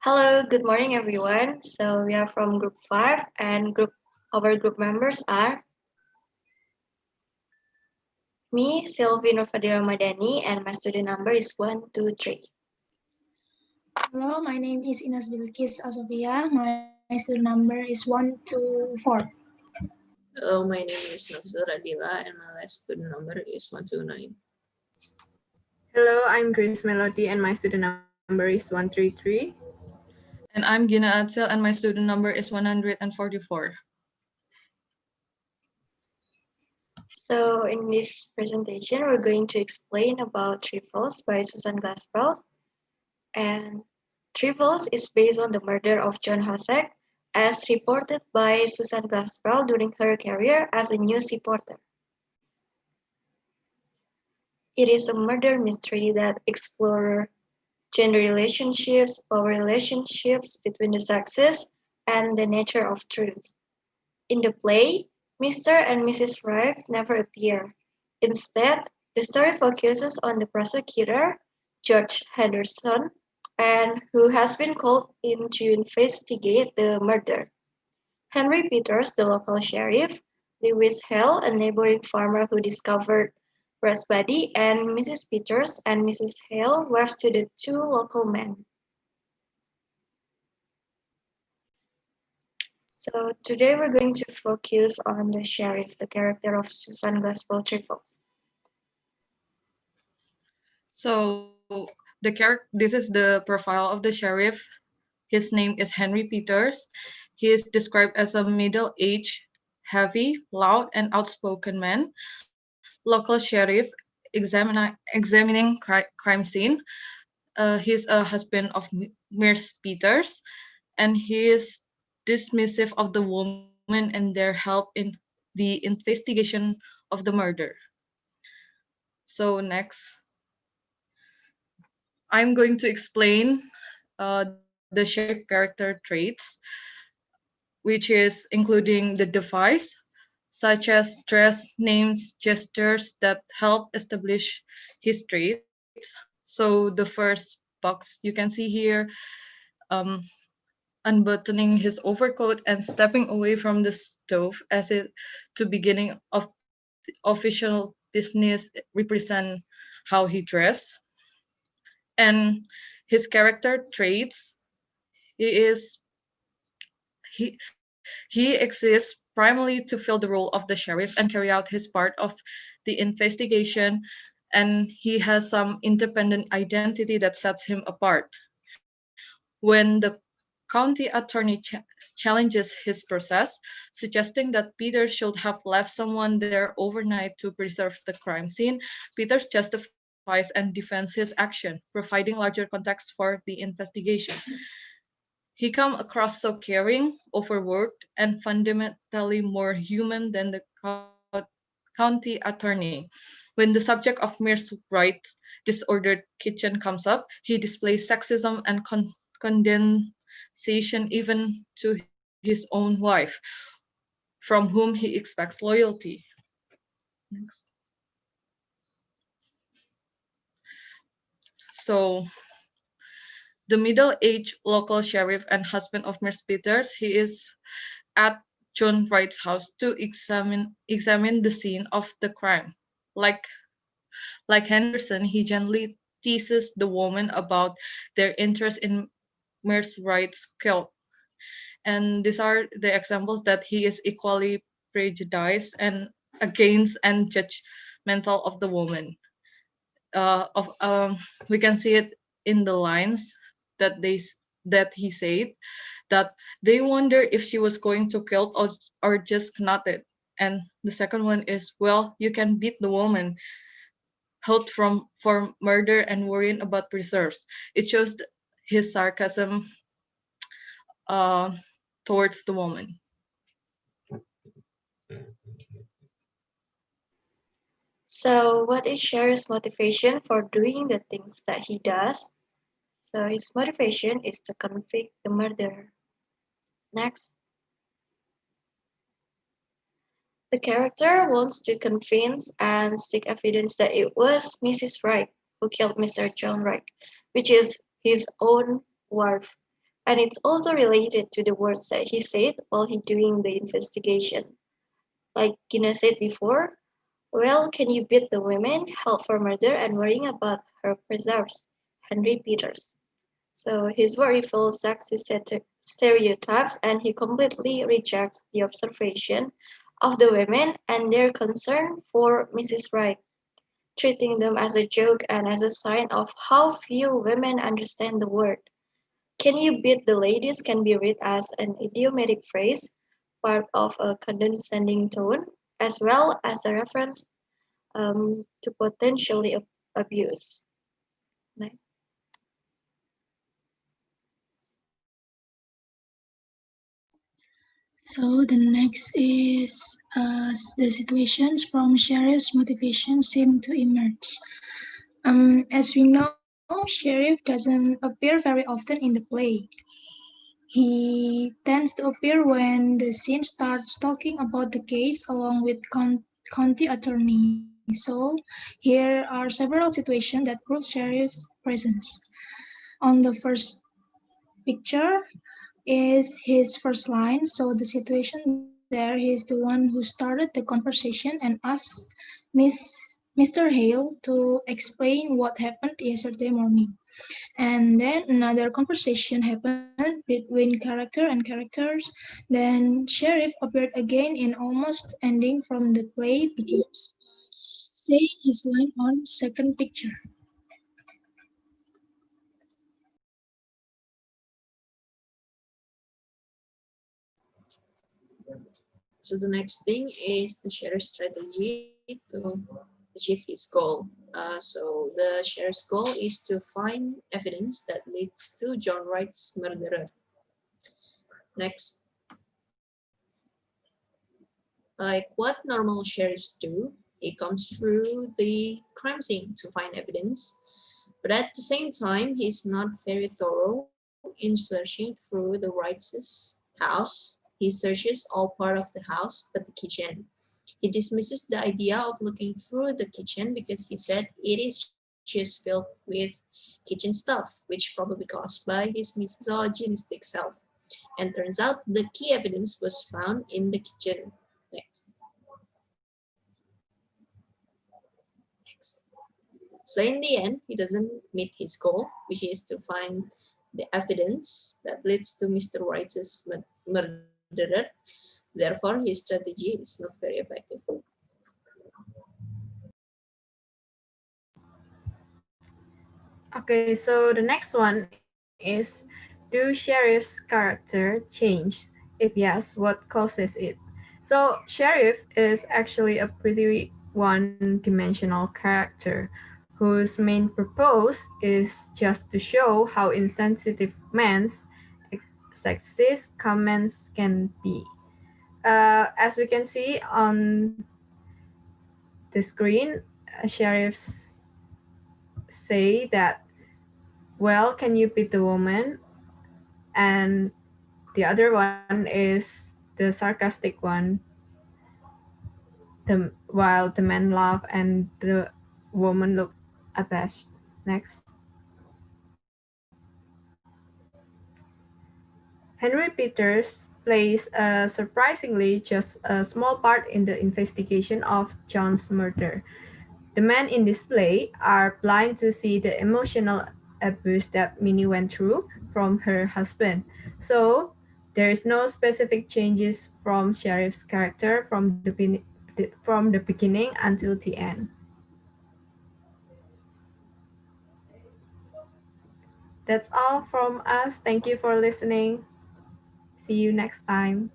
Hello, good morning everyone. So we are from group 5 and our group members are me, Silvi Nur Fadilla R, and my student number is 123. Hello, my name is Bilqis Asofia. My student number is 124. Hello, my name is Nafisa Taradila and my last student number is 129. Hello, I'm Grace Melody and my student number is 133. And I'm Ghinaa Atsiil and my student number is 144. So in this presentation, we're going to explain about Trifles by Susan Glaspell. And Trifles is based on the murder of John Hossack as reported by Susan Glaspell during her career as a news reporter. It is a murder mystery that explores gender relationships, power relationships between the sexes, and the nature of truth. In the play, Mr. and Mrs. Wright never appear. Instead, the story focuses on the prosecutor, George Henderson, and who has been called in to investigate the murder. Henry Peters, the local sheriff, Lewis Hale, a neighboring farmer who discovered Red's body, and Mrs. Peters and Mrs. Hale, wives to the two local men. So today we're going to focus on the sheriff, the character of Susan Glaspell Trifles. So this is the profile of the sheriff. His name is Henry Peters. He is described as a middle-aged, heavy, loud, and outspoken man. Local sheriff examining crime scene. He's a husband of Miss Peters, and he is dismissive of the woman and their help in the investigation of the murder. So next, I'm going to explain the sheriff character traits, which is including the device, such as dress, names, gestures that help establish his traits. So the first box you can see here, um, unbuttoning his overcoat and stepping away from the stove as it to beginning of the official business represent how he dressed. And his character traits, he is he exists primarily to fill the role of the sheriff and carry out his part of the investigation, and he has some independent identity that sets him apart. When the county attorney challenges his process, suggesting that Peter should have left someone there overnight to preserve the crime scene, Peters justifies and defends his action, providing larger context for the investigation. He comes across so caring, overworked, and fundamentally more human than the county attorney. When the subject of Mir's Wright's disordered kitchen comes up, he displays sexism and condensation even to his own wife, from whom he expects loyalty. Next. So, the middle-aged local sheriff and husband of Miss Peters, he is at John Wright's house to examine the scene of the crime. Like Henderson, he gently teases the woman about their interest in Miss Wright's guilt. And these are the examples that he is equally prejudiced and against and judgmental of the woman. Of We can see it in the lines that that he said, that they wonder if she was going to kill or just knotted. And the second one is, well, you can beat the woman held for murder and worrying about preserves. It shows his sarcasm uh, towards the woman. So what is Sheriff's motivation for doing the things that he does? So his motivation is to convict the murderer. Next. The character wants to convince and seek evidence that it was Mrs. Wright who killed Mr. John Wright, which is his own wife. And it's also related to the words that he said while he doing the investigation. Like Gina said before, well, can you beat the women held for murder and worrying about her preserves? Henry Peters. So his worry fills sexist stereotypes and he completely rejects the observation of the women and their concern for Mrs. Wright, treating them as a joke and as a sign of how few women understand the word. Can you beat the ladies can be read as an idiomatic phrase, part of a condescending tone, as well as a reference to potentially abuse. Next. So the next is the situations from Sheriff's motivation seem to emerge. As we know, Sheriff doesn't appear very often in the play. He tends to appear when the scene starts talking about the case along with county attorney. So here are several situations that prove Sheriff's presence. On the first picture is his first line. So the situation there, he is the one who started the conversation and asked Mr. Hale to explain what happened yesterday morning. And then another conversation happened between character and characters. Then Sheriff appeared again in almost ending from the play begins, saying his line on second picture. So the next thing is the sheriff's strategy to achieve his goal. So the sheriff's goal is to find evidence that leads to John Wright's murderer. Next, like what normal sheriffs do, he comes through the crime scene to find evidence, but at the same time, he's not very thorough in searching through the Wrights' house. He searches all part of the house but the kitchen. He dismisses the idea of looking through the kitchen because he said it is just filled with kitchen stuff, which probably caused by his misogynistic self. And turns out the key evidence was found in the kitchen. Next. Next. So in the end, he doesn't meet his goal, which is to find the evidence that leads to Mr. Wright's murderer. Therefore, his strategy is not very effective. Okay, so the next one is, do sheriff's character change? If yes, what causes it? So sheriff is actually a pretty one-dimensional character whose main purpose is just to show how insensitive men's sexist comments can be. As we can see on the screen, sheriffs say that, well, can you beat the woman? And the other one is the sarcastic one. While the men laugh and the woman look abashed. Next. Henry Peters plays surprisingly just a small part in the investigation of John's murder. The men in this play are blind to see the emotional abuse that Minnie went through from her husband. So there is no specific changes from Sheriff's character from the beginning until the end. That's all from us. Thank you for listening. See you next time.